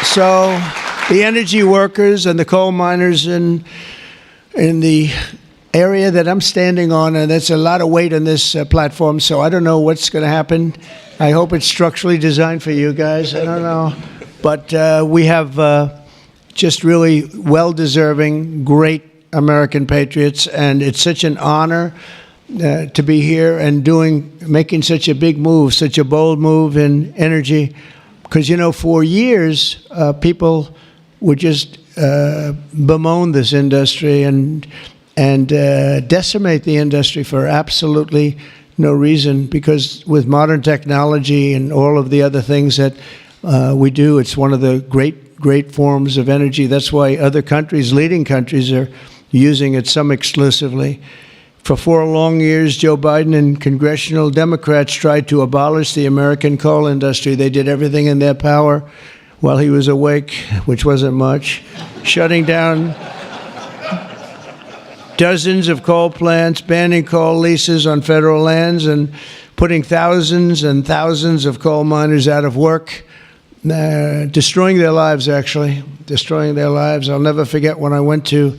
So the energy workers and the coal miners in the area that I'm standing on, and there's a lot of weight on this platform, so I don't know what's going to happen. I hope it's structurally designed for you guys. I don't know. But we have just really well-deserving, great American patriots, and it's such an honor to be here and making such a big move, such a bold move in energy. Because, you know, for years, people would just bemoan this industry and decimate the industry for absolutely no reason, because with modern technology and all of the other things that we do, it's one of the great forms of energy. That's why other countries, leading countries, are using it, some exclusively. For 4 long years, Joe Biden and congressional Democrats tried to abolish the American coal industry. They did everything in their power while he was awake, which wasn't much, shutting down dozens of coal plants, banning coal leases on federal lands, and putting thousands and thousands of coal miners out of work, destroying their lives, actually, destroying their lives. I'll never forget when I went to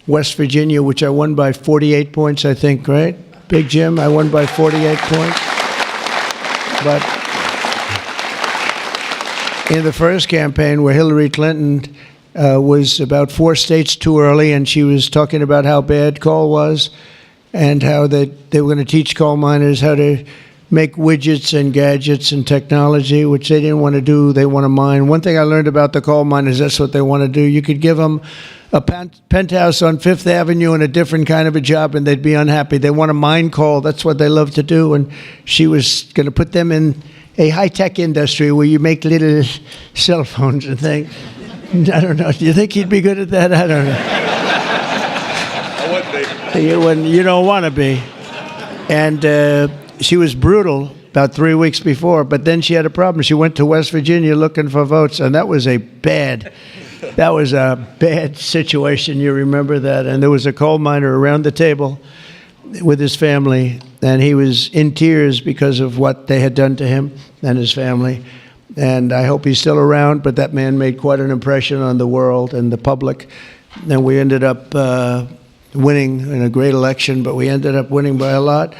West Virginia, which I won by 48 points, I think, right? Big Jim, I won by 48 points. But in the first campaign, where Hillary Clinton was about 4 states too early, and she was talking about how bad coal was and how they were going to teach coal miners how to make widgets and gadgets and technology, which they didn't want to do. They want to mine. One thing I learned about the coal miners, that's what they want to do. You could give them a penthouse on Fifth Avenue and a different kind of a job, and they'd be unhappy. They want to mine coal. That's what they love to do. And she was going to put them in a high-tech industry where you make little cell phones and things. I don't know. Do you think he'd be good at that? I don't know. I wouldn't be. You don't want to be. And she was brutal about 3 weeks before, but then she had a problem. She went to West Virginia looking for votes, and that was a bad situation. You remember that? And there was a coal miner around the table with his family, and he was in tears because of what they had done to him and his family. And I hope he's still around, but that man made quite an impression on the world and the public. And we ended up winning in a great election, but we ended up winning by a lot.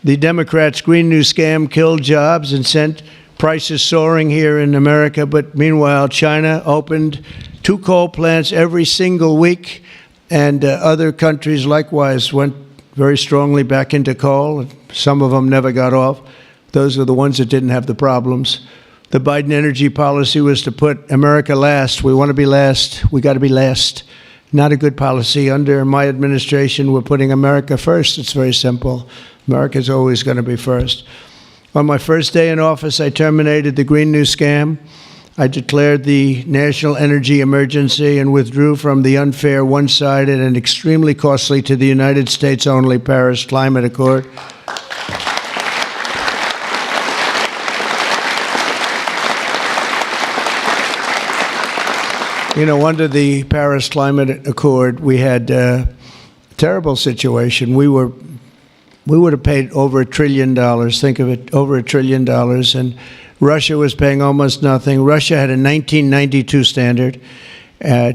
The Democrats' Green New Scam killed jobs and sent prices soaring here in America. But meanwhile, China opened 2 coal plants every single week, and other countries likewise went very strongly back into coal. Some of them never got off. Those are the ones that didn't have the problems. The Biden energy policy was to put America last. We want to be last. We got to be last. Not a good policy. Under my administration, we're putting America first. It's very simple. America's always going to be first. On my first day in office, I terminated the Green New Scam. I declared the national energy emergency and withdrew from the unfair, one-sided, and extremely costly to the United States only Paris Climate Accord. You know, under the Paris Climate Accord, we had a terrible situation. We would have paid over $1 trillion. Think of it, over $1 trillion. And Russia was paying almost nothing. Russia had a 1992 standard.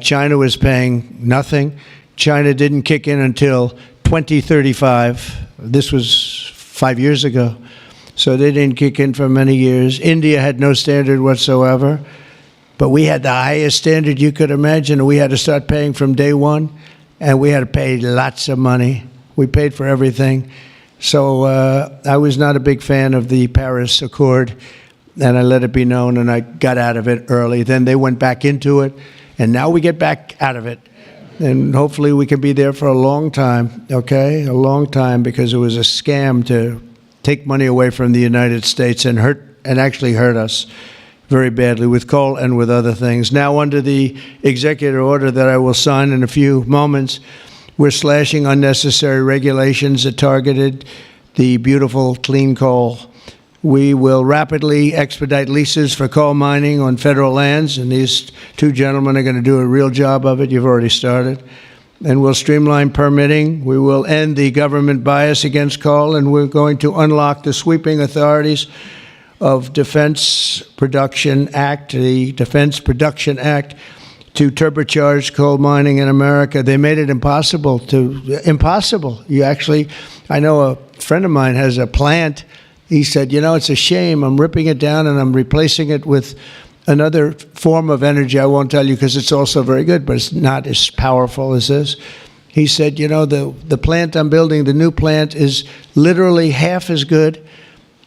China was paying nothing. China didn't kick in until 2035. This was 5 years ago. So they didn't kick in for many years. India had no standard whatsoever. But we had the highest standard you could imagine. We had to start paying from day one. And we had to pay lots of money. We paid for everything. So I was not a big fan of the Paris Accord, and I let it be known, and I got out of it early. Then they went back into it, and now we get back out of it. And hopefully we can be there for a long time, okay? A long time, because it was a scam to take money away from the United States and actually hurt us very badly with coal and with other things. Now, under the executive order that I will sign in a few moments, we're slashing unnecessary regulations that targeted the beautiful clean coal. We will rapidly expedite leases for coal mining on federal lands, and these 2 gentlemen are going to do a real job of it. You've already started. And we'll streamline permitting. We will end the government bias against coal, and we're going to unlock the sweeping authorities of Defense Production Act, the Defense Production Act, to turbocharge coal mining in America. They made it impossible. You actually, I know a friend of mine has a plant. He said, it's a shame. I'm ripping it down and I'm replacing it with another form of energy. I won't tell you because it's also very good, but it's not as powerful as this. He said, the plant I'm building, the new plant, is literally half as good.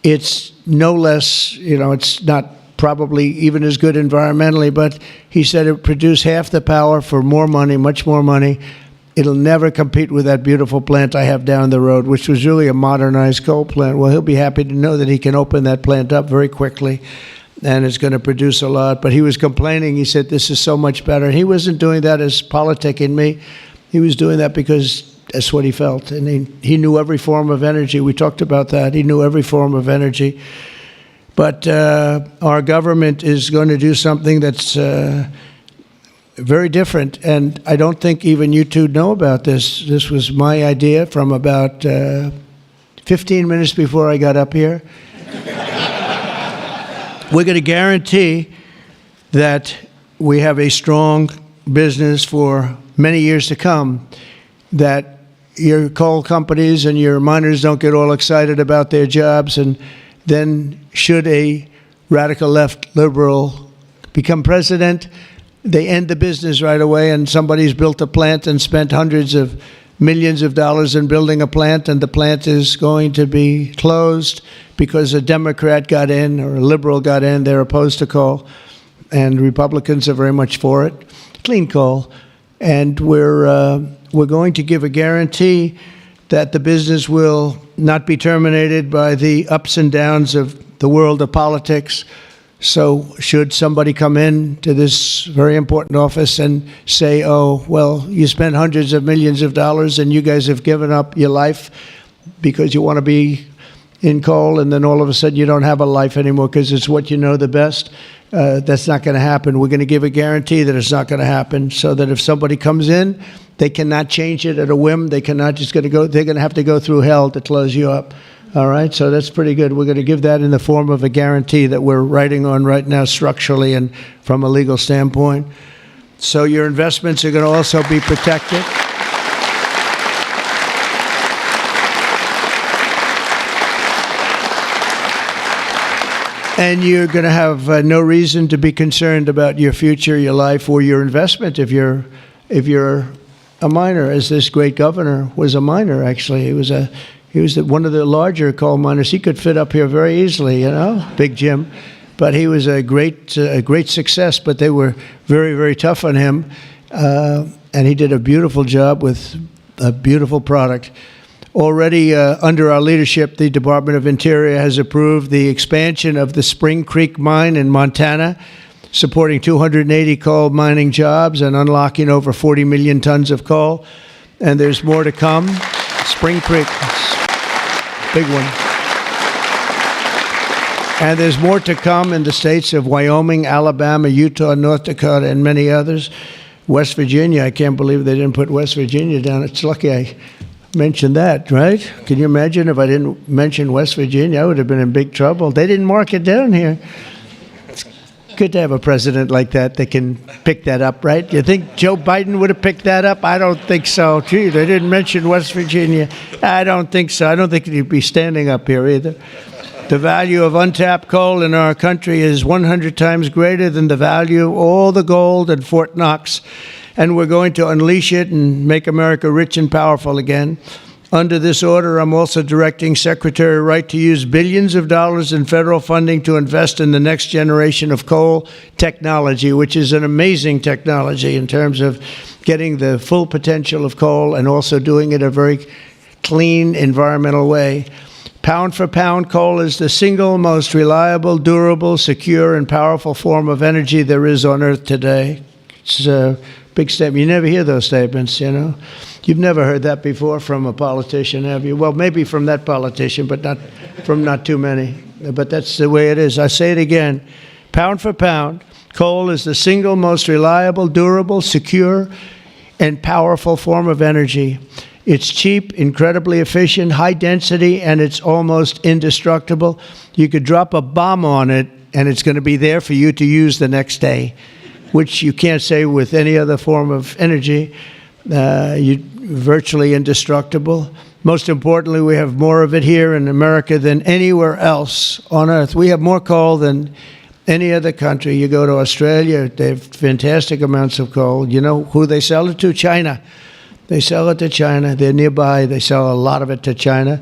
It's no less, it's not probably even as good environmentally, but he said it produced half the power for more money, much more money. It'll never compete with that beautiful plant I have down the road, which was really a modernized coal plant. Well, he'll be happy to know that he can open that plant up very quickly, and it's going to produce a lot. But he was complaining. He said, this is so much better. He wasn't doing that as politicking me. He was doing that because that's what he felt. And he knew every form of energy. We talked about that. He knew every form of energy. But our government is going to do something that's very different. And I don't think even you two know about this. This was my idea from about 15 minutes before I got up here. We're going to guarantee that we have a strong business for many years to come, that your coal companies and your miners don't get all excited about their jobs, and then should a radical left liberal become president, they end the business right away, and somebody's built a plant and spent hundreds of millions of dollars in building a plant, and the plant is going to be closed because a Democrat got in or a liberal got in. They're opposed to coal, and Republicans are very much for it. Clean coal. And we're going to give a guarantee that the business will not be terminated by the ups and downs of the world of politics. So should somebody come in to this very important office and say, oh, well, you spent hundreds of millions of dollars and you guys have given up your life because you want to be in coal, and then all of a sudden you don't have a life anymore because it's what you know the best, that's not going to happen. We're going to give a guarantee that it's not going to happen, so that if somebody comes in, they cannot change it at a whim. They cannot just going to go, they're going to have to go through hell to close you up. All right, so that's pretty good. We're going to give that in the form of a guarantee that we're writing on right now structurally and from a legal standpoint. So your investments are going to also be protected. And you're going to have no reason to be concerned about your future, your life, or your investment if you're a miner, as this great governor was a miner, actually. He was one of the larger coal miners. He could fit up here very easily, Big Jim. But he was a great success, but they were very, very tough on him. And he did a beautiful job with a beautiful product. Already under our leadership, the Department of Interior has approved the expansion of the Spring Creek mine in Montana, supporting 280 coal mining jobs and unlocking over 40 million tons of coal. And there's more to come. Spring Creek, big one. And there's more to come in the states of Wyoming, Alabama, Utah, North Dakota, and many others. West Virginia, I can't believe they didn't put West Virginia down. It's lucky I mentioned that, right? Can you imagine if I didn't mention West Virginia? I would have been in big trouble. They didn't mark it down here. It's good to have a president like that can pick that up, right? You think Joe Biden would have picked that up? I don't think so. Gee, they didn't mention West Virginia. I don't think so. I don't think he'd be standing up here either. The value of untapped coal in our country is 100 times greater than the value of all the gold in Fort Knox. And we're going to unleash it and make America rich and powerful again. Under this order, I'm also directing Secretary Wright to use billions of dollars in federal funding to invest in the next generation of coal technology, which is an amazing technology in terms of getting the full potential of coal and also doing it a very clean, environmental way. Pound for pound, coal is the single most reliable, durable, secure, and powerful form of energy there is on Earth today. It's a big statement. You never hear those statements, You've never heard that before from a politician, have you? Well, maybe from that politician, but not too many. But that's the way it is. I say it again. Pound for pound, coal is the single most reliable, durable, secure, and powerful form of energy. It's cheap, incredibly efficient, high density, and it's almost indestructible. You could drop a bomb on it, and it's going to be there for you to use the next day, which you can't say with any other form of energy. Virtually indestructible. Most importantly, we have more of it here in America than anywhere else on earth. We have more coal than any other country. You go to Australia, they have fantastic amounts of coal. You know who they sell it to? China. They sell it to China. They're nearby. They sell a lot of it to China.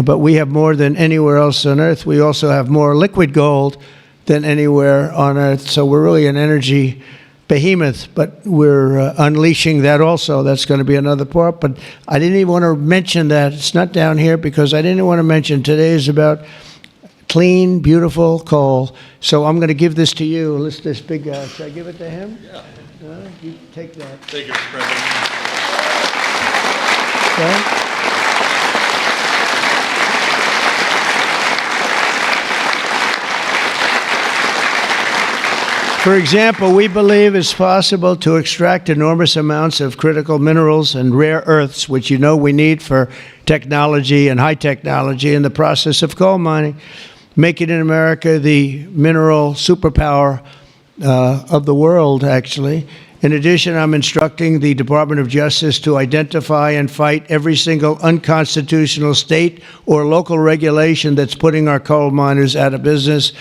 But we have more than anywhere else on earth. We also have more liquid gold than anywhere on earth. So we're really an energy behemoth, but we're unleashing that also. That's going to be another part. But I didn't even want to mention that. It's not down here because I didn't want to mention today is about clean, beautiful coal. So I'm going to give this to you. This big guy. Should I give it to him? Yeah. You take that. Thank you, Mr. President. Okay. For example, we believe it's possible to extract enormous amounts of critical minerals and rare earths, which you know we need for technology and high technology in the process of coal mining, making in America the mineral superpower of the world, actually. In addition, I'm instructing the Department of Justice to identify and fight every single unconstitutional state or local regulation that's putting our coal miners out of business,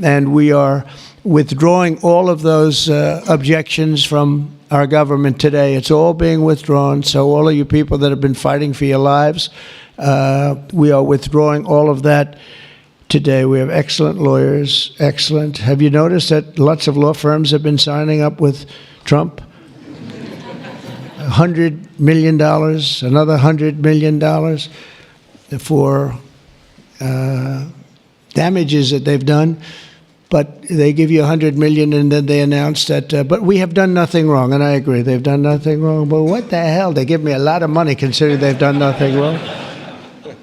and we are withdrawing all of those objections from our government today. It's all being withdrawn. So all of you people that have been fighting for your lives, we are withdrawing all of that today. We have excellent lawyers, excellent. Have you noticed that lots of law firms have been signing up with Trump? $100 million, another $100 million for damages that they've done. But they give you $100 million and then they announce that, but we have done nothing wrong. And I agree, they've done nothing wrong. But what the hell? They give me a lot of money considering they've done nothing wrong.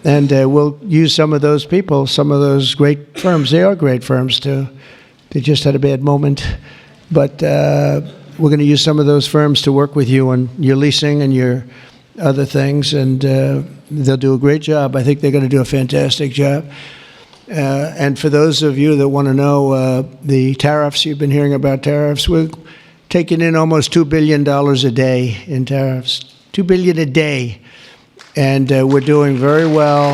And we'll use some of those people, some of those great firms. They are great firms too. They just had a bad moment. But we're going to use some of those firms to work with you on your leasing and your other things. And they'll do a great job. I think they're going to do a fantastic job. And for those of you that want to know the tariffs, you've been hearing about tariffs, we're taking in almost $2 billion a day in tariffs. $2 billion a day. And we're doing very well.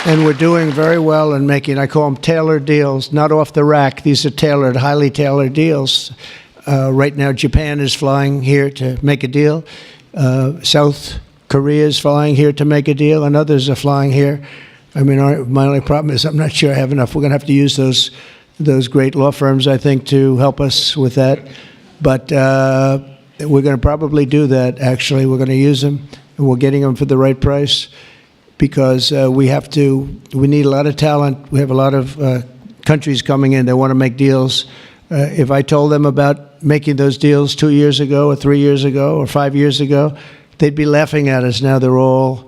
And we're doing very well in making, I call them tailored deals, not off the rack. These are tailored, highly tailored deals. Right now, Japan is flying here to make a deal. South Korea is flying here to make a deal, and others are flying here. I mean, my only problem is I'm not sure I have enough. We're going to have to use those great law firms, I think, to help us with that. But we're going to probably do that, actually. We're going to use them, and we're getting them for the right price because we need a lot of talent. We have a lot of countries coming in. They want to make deals. If I told them about making those deals 2 years ago or 3 years ago or 5 years ago, they'd be laughing at us. Now they're all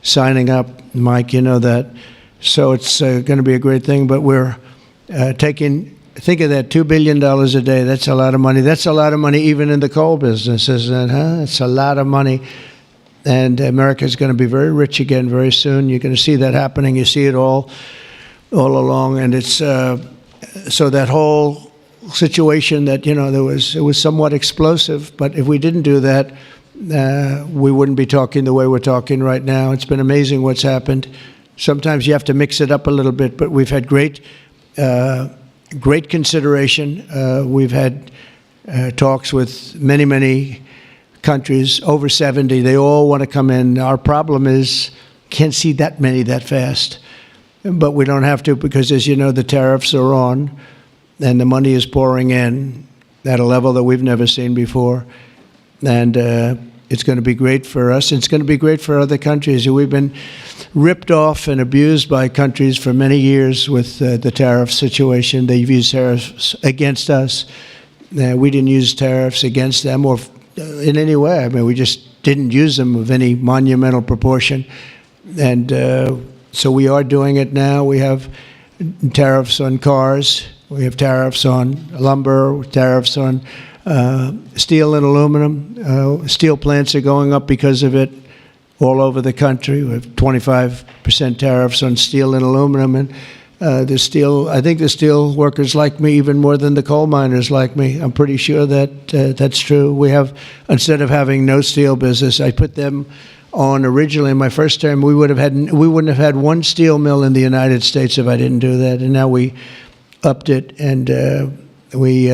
signing up. Mike, you know that. So it's going to be a great thing. But we're think of that, $2 billion a day. That's a lot of money. That's a lot of money even in the coal business, isn't it? Huh? It's a lot of money. And America's going to be very rich again very soon. You're going to see that happening. You see it all along. And it's so that whole situation that, you know, it was somewhat explosive. But if we didn't do that, we wouldn't be talking the way we're talking right now. It's been amazing what's happened. Sometimes you have to mix it up a little bit, but we've had great consideration. We've had talks with many countries, over 70. They all want to come in. Our problem is can't see that many that fast. But we don't have to because, as you know, the tariffs are on and the money is pouring in at a level that we've never seen before. And it's going to be great for us. It's going to be great for other countries. We've been ripped off and abused by countries for many years with the tariff situation. They've used tariffs against us. We didn't use tariffs against them or in any way. I mean, we just didn't use them of any monumental proportion. And so we are doing it now. We have tariffs on cars. We have tariffs on lumber, tariffs on Steel and aluminum. Steel plants are going up because of it all over the country. We have 25% tariffs on steel and aluminum, and I think the steel workers like me even more than the coal miners like me. I'm pretty sure that that's true. We have, instead of having no steel business, I put them on originally in my first term. We wouldn't have had one steel mill in the United States if I didn't do that, and now we upped it, and we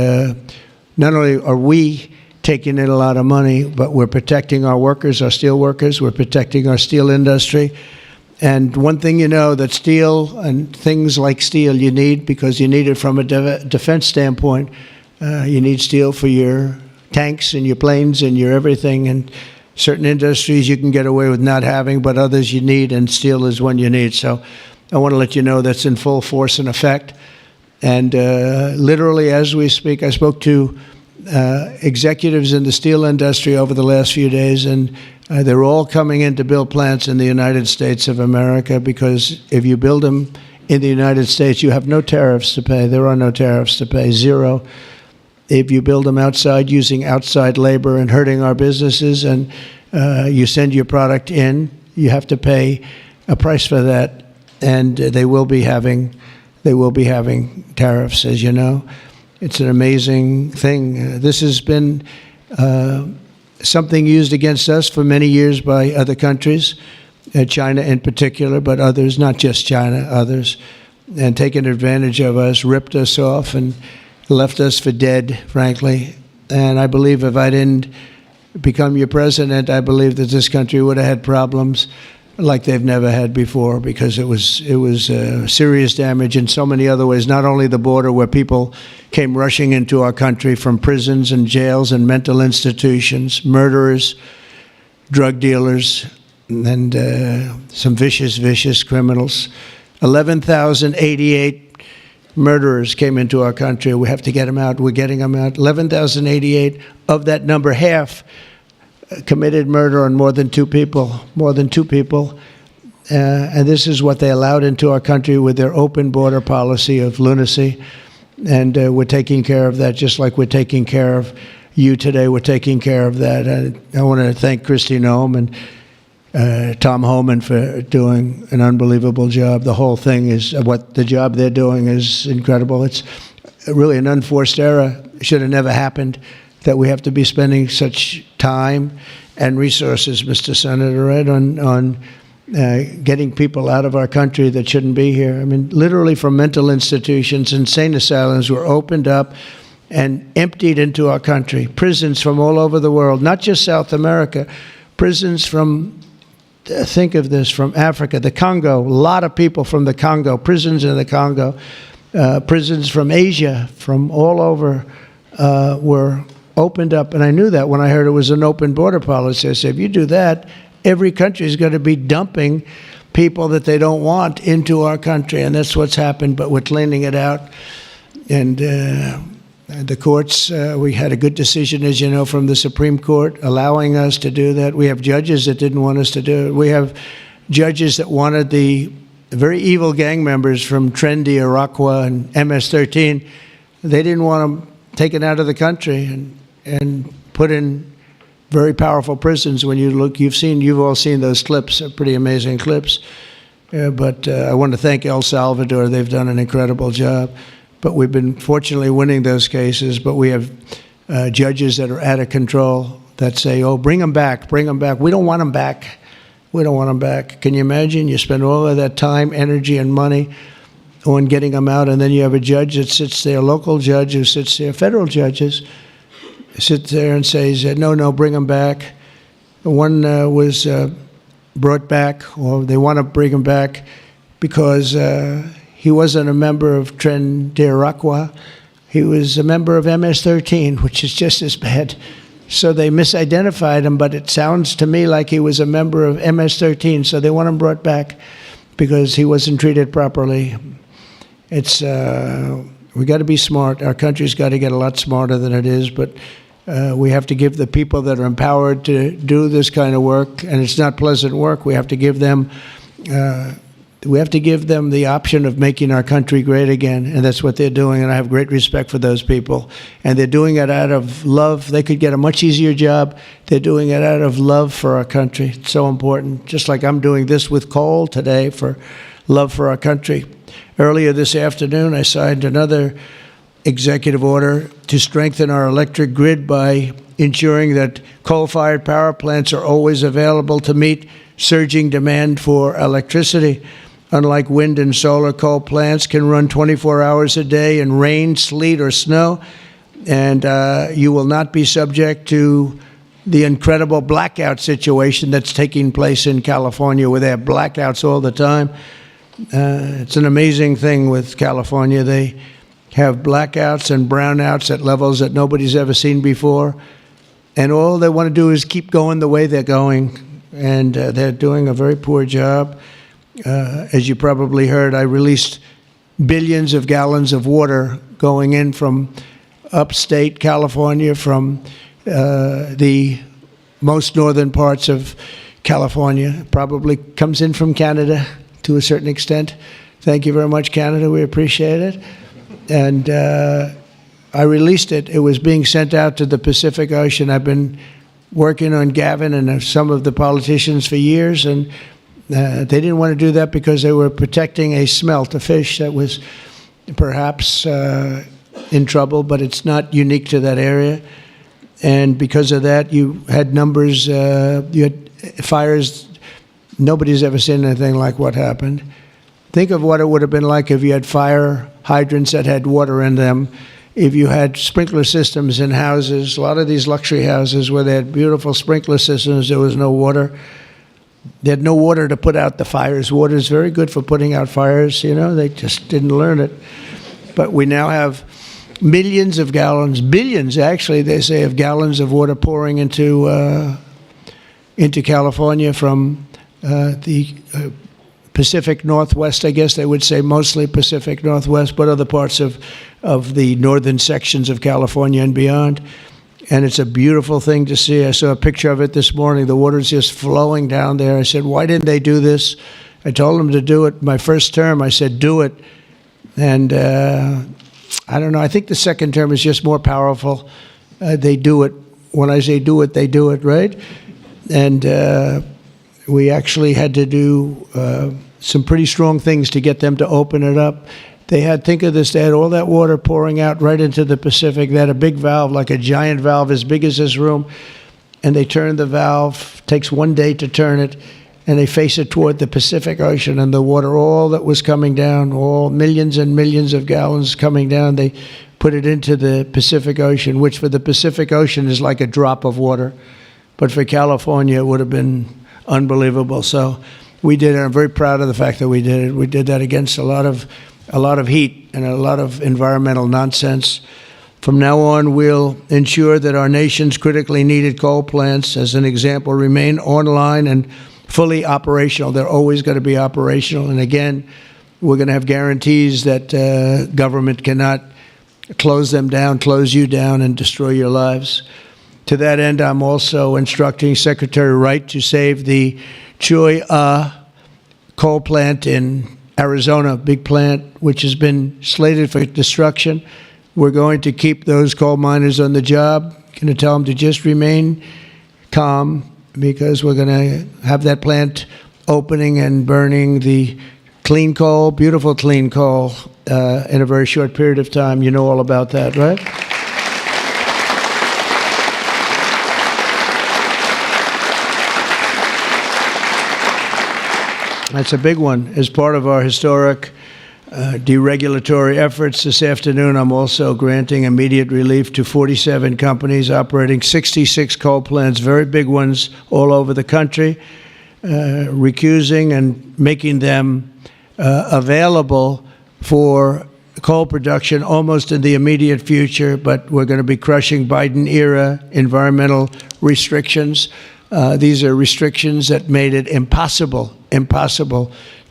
not only are we taking in a lot of money, but we're protecting our workers, our steel workers. We're protecting our steel industry. And one thing that steel and things like steel you need, because you need it from a defense standpoint. You need steel for your tanks and your planes and your everything. And certain industries you can get away with not having, but others you need, and steel is one you need. So I want to let you know that's in full force and effect. And literally as we speak, I spoke to executives in the steel industry over the last few days, and they're all coming in to build plants in the United States of America, because if you build them in the United States, you have no tariffs to pay. There are no tariffs to pay, zero. If you build them outside using outside labor and hurting our businesses, and you send your product in, you have to pay a price for that, and they will be having tariffs, as you know. It's an amazing thing. This has been something used against us for many years by other countries, China in particular, but others, not just China, others, and taken advantage of us, ripped us off, and left us for dead, frankly. And I believe if I didn't become your president, I believe that this country would have had problems like they've never had before, because it was serious damage in so many other ways. Not only the border, where people came rushing into our country from prisons and jails and mental institutions, murderers, drug dealers, and some vicious criminals. 11,088 murderers came into our country. We have to get them out. We're getting them out. 11,088. Of that number, half committed murder on more than two people. And this is what they allowed into our country with their open border policy of lunacy. And we're taking care of that, just like we're taking care of you today. We're taking care of that. I want to thank Kristi Noem and Tom Homan for doing an unbelievable job. The whole thing is, the job they're doing is incredible. It's really an unforced error. It should have never happened, that we have to be spending such time and resources, Mr. Senator, right, on getting people out of our country that shouldn't be here. I mean, literally from mental institutions, insane asylums were opened up and emptied into our country. Prisons from all over the world, not just South America, prisons from, think of this, from Africa, the Congo, a lot of people from the Congo, prisons in the Congo, prisons from Asia, from all over, were opened up. And I knew that when I heard it was an open border policy. I said, if you do that, every country is going to be dumping people that they don't want into our country. And that's what's happened, but we're cleaning it out. And the courts, we had a good decision, as you know, from the Supreme Court, allowing us to do that. We have judges that didn't want us to do it. We have judges that wanted the very evil gang members from Trendy, Araqua, and MS-13. They didn't want them taken out of the country and put in very powerful prisons. When you look, you've all seen those clips, pretty amazing clips. But I want to thank El Salvador. They've done an incredible job. But we've been fortunately winning those cases. But we have judges that are out of control that say, oh, bring them back, bring them back. We don't want them back. We don't want them back. Can you imagine? You spend all of that time, energy, and money on getting them out, and then you have a judge that sits there, a local judge who sits there, federal judges, sit there and says, no, bring them back. One was brought back, or they want to bring him back because he wasn't a member of Tren de Araqua. He was a member of MS-13, which is just as bad. So they misidentified him, but it sounds to me like he was a member of MS-13, so they want him brought back because he wasn't treated properly. It's we got to be smart. Our country's got to get a lot smarter than it is, but we have to give the people that are empowered to do this kind of work, and it's not pleasant work. We have to give them we have to give them the option of making our country great again, and that's what they're doing, and I have great respect for those people. And they're doing it out of love. They could get a much easier job. They're doing it out of love for our country. It's so important, just like I'm doing this with coal today for love for our country. Earlier this afternoon, I signed another executive order to strengthen our electric grid by ensuring that coal-fired power plants are always available to meet surging demand for electricity. Unlike wind and solar, coal plants can run 24 hours a day in rain, sleet, or snow, and you will not be subject to the incredible blackout situation that's taking place in California, where they have blackouts all the time. It's an amazing thing with California. They have blackouts and brownouts at levels that nobody's ever seen before, and all they want to do is keep going the way they're going, and they're doing a very poor job. As you probably heard, I released billions of gallons of water going in from upstate California, from the most northern parts of California. Probably comes in from Canada to a certain extent. Thank you very much, Canada. We appreciate it. And I released it. It was being sent out to the Pacific Ocean. I've been working on Gavin and some of the politicians for years, and they didn't want to do that because they were protecting a smelt, a fish that was perhaps in trouble, but it's not unique to that area. And because of that, you had numbers, you had fires. Nobody's ever seen anything like what happened. Think of what it would have been like if you had fire hydrants that had water in them, if you had sprinkler systems in houses. A lot of these luxury houses where they had beautiful sprinkler systems, there was no water. They had no water to put out the fires. Water is very good for putting out fires, you know, they just didn't learn it. But we now have millions of gallons, billions actually, they say, of gallons of water pouring into California from the Pacific Northwest, I guess they would say, mostly Pacific Northwest, but other parts of the northern sections of California and beyond. And it's a beautiful thing to see. I saw a picture of it this morning. The water's just flowing down there. I said, why didn't they do this? I told them to do it. My first term, I said, do it. And I don't know. I think the second term is just more powerful. They do it. When I say do it, they do it, right? And we actually had to do some pretty strong things to get them to open it up. They had, think of this, they had all that water pouring out right into the Pacific. They had a big valve, like a giant valve as big as this room, and they turned the valve. Takes 1 day to turn it, and they face it toward the Pacific Ocean, and the water, all that was coming down, all millions and millions of gallons coming down, they put it into the Pacific Ocean, which for the Pacific Ocean is like a drop of water. But for California, it would have been unbelievable. So we did it. I'm very proud of the fact that we did it. We did that against a lot of heat and a lot of environmental nonsense. From now on, we'll ensure that our nation's critically needed coal plants, as an example, remain online and fully operational. They're always going to be operational. And again, we're going to have guarantees that government cannot close them down, close you down, and destroy your lives. To that end, I'm also instructing Secretary Wright to save the Choy coal plant in Arizona, big plant, which has been slated for destruction. We're going to keep those coal miners on the job. Going to tell them to just remain calm, because we're going to have that plant opening and burning the clean coal, beautiful clean coal, in a very short period of time. You know all about that, right? That's a big one. As part of our historic deregulatory efforts this afternoon, I'm also granting immediate relief to 47 companies operating 66 coal plants, very big ones all over the country, recusing and making them available for coal production almost in the immediate future. But we're going to be crushing Biden-era environmental restrictions. These are restrictions that made it impossible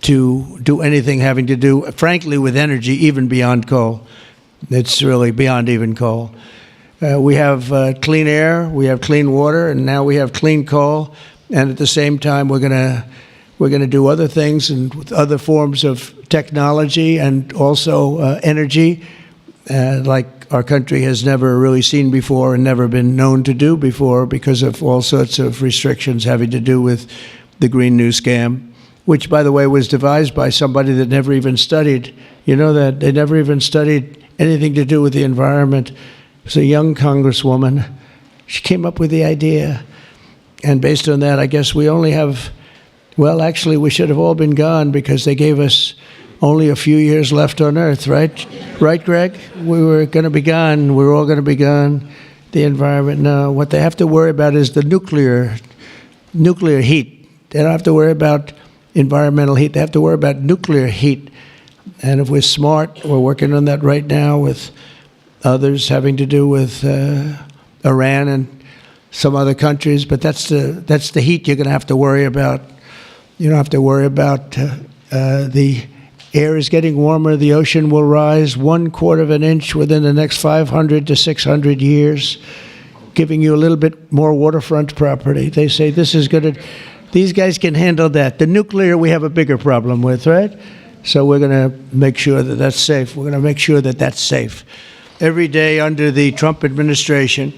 to do anything having to do, frankly, with energy, even beyond coal. It's really beyond even coal. We have clean air, we have clean water, and now we have clean coal. And at the same time, we're going to We're going to do other things and with other forms of technology and also energy, like our country has never really seen before and never been known to do before because of all sorts of restrictions having to do with the Green New Scam, which, by the way, was devised by somebody that never even studied. You know that? They never even studied anything to do with the environment. It was a young congresswoman. She came up with the idea. And based on that, I guess we only have, well, actually, we should have all been gone because they gave us only a few years left on Earth, right? Right, Greg? We were going to be gone. We were all going to be gone. The environment, no. What they have to worry about is the nuclear heat. They don't have to worry about environmental heat. They have to worry about nuclear heat. And if we're smart, we're working on that right now with others having to do with Iran and some other countries. But that's the heat you're going to have to worry about. You don't have to worry about the air is getting warmer. The ocean will rise 1/4 of an inch within the next 500 to 600 years, giving you a little bit more waterfront property. They say this is going to, these guys can handle that. The nuclear we have a bigger problem with, right? So we're going to make sure that that's safe. We're going to make sure that that's safe. Every day under the Trump administration,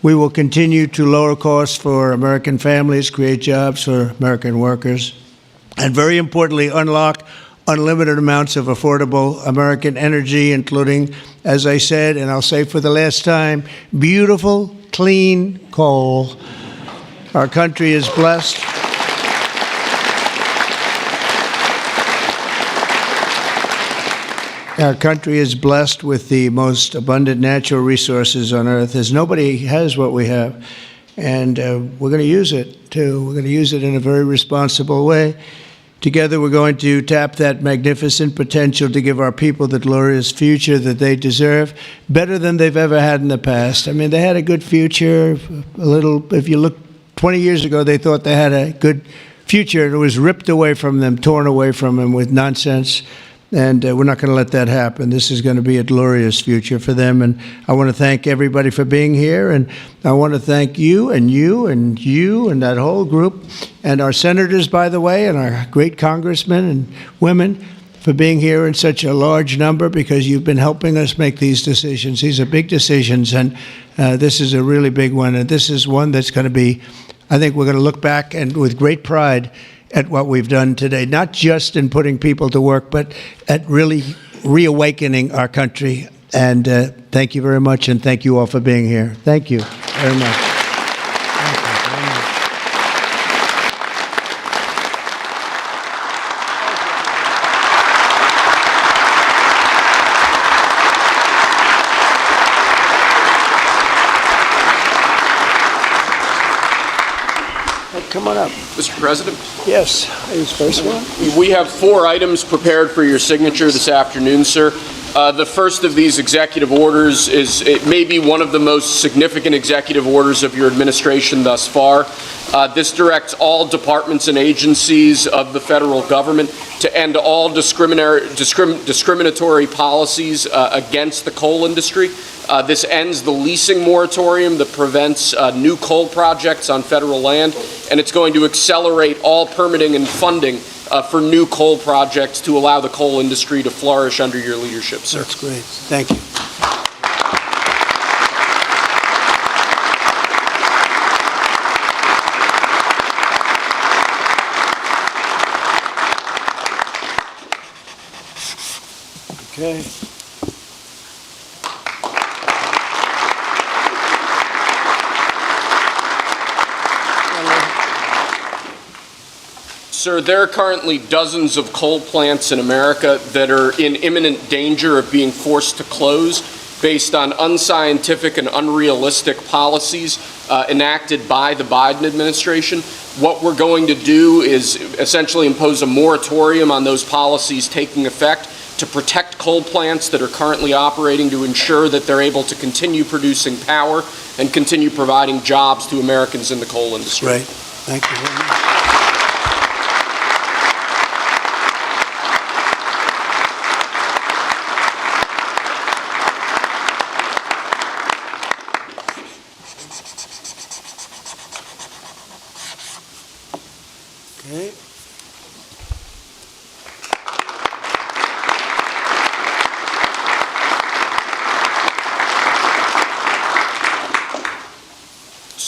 we will continue to lower costs for American families, create jobs for American workers, and very importantly, unlock unlimited amounts of affordable American energy, including, as I said, and I'll say for the last time, beautiful, clean coal. Our country is blessed. Our country is blessed with the most abundant natural resources on Earth, as nobody has what we have. And we're going to use it, too. We're going to use it in a very responsible way. Together, we're going to tap that magnificent potential to give our people the glorious future that they deserve, better than they've ever had in the past. I mean, they had a good future, a little, if you look 20 years ago, they thought they had a good future, and it was ripped away from them, torn away from them with nonsense. And we're not going to let that happen. This is going to be a glorious future for them. And I want to thank everybody for being here. And I want to thank you and you and you and that whole group and our senators, by the way, and our great congressmen and women for being here in such a large number, because you've been helping us make these decisions. These are big decisions, and this is a really big one. And this is one that's going to be, I think we're going to look back and with great pride at what we've done today, not just in putting people to work, but at really reawakening our country. And thank you very much, and thank you all for being here. Thank you very much. Come on up. Mr. President? Yes, who's first one? We have 4 items prepared for your signature this afternoon, sir. The first of these executive orders it may be one of the most significant executive orders of your administration thus far. This directs all departments and agencies of the federal government to end all discriminatory policies against the coal industry. This ends the leasing moratorium that prevents new coal projects on federal land, and it's going to accelerate all permitting and funding for new coal projects to allow the coal industry to flourish under your leadership, sir. That's great. Thank you. Okay. Sir, there are currently dozens of coal plants in America that are in imminent danger of being forced to close based on unscientific and unrealistic policies enacted by the Biden administration. What we're going to do is essentially impose a moratorium on those policies taking effect to protect coal plants that are currently operating, to ensure that they're able to continue producing power and continue providing jobs to Americans in the coal industry. Great. Thank you very much. Okay.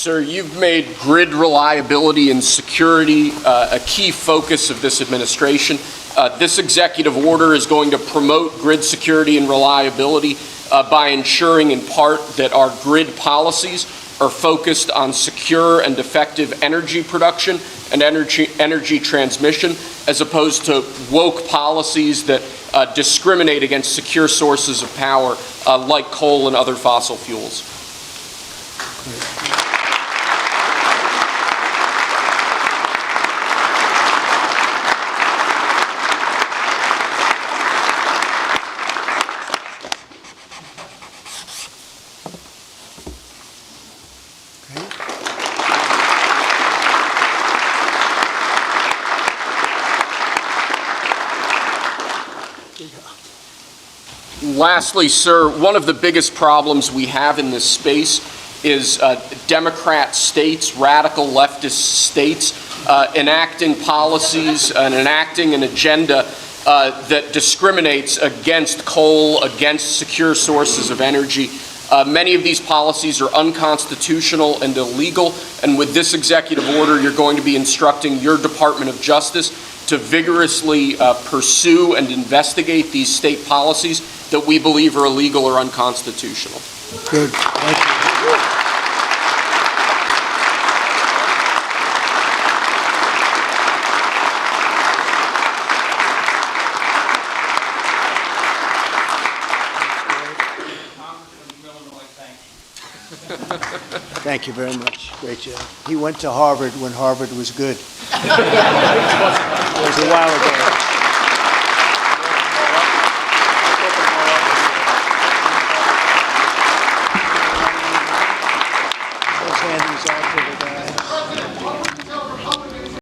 Sir, you've made grid reliability and security a key focus of this administration. This executive order is going to promote grid security and reliability by ensuring in part that our grid policies are focused on secure and effective energy production and energy transmission, as opposed to woke policies that discriminate against secure sources of power like coal and other fossil fuels. Lastly, sir, one of the biggest problems we have in this space is Democrat states, radical leftist states, enacting policies and enacting an agenda that discriminates against coal, against secure sources of energy. Many of these policies are unconstitutional and illegal, and with this executive order, you're going to be instructing your Department of Justice to vigorously pursue and investigate these state policies that we believe are illegal or unconstitutional. Good. Thank you. Thank you very much. Great job. He went to Harvard when Harvard was good. It was a while ago.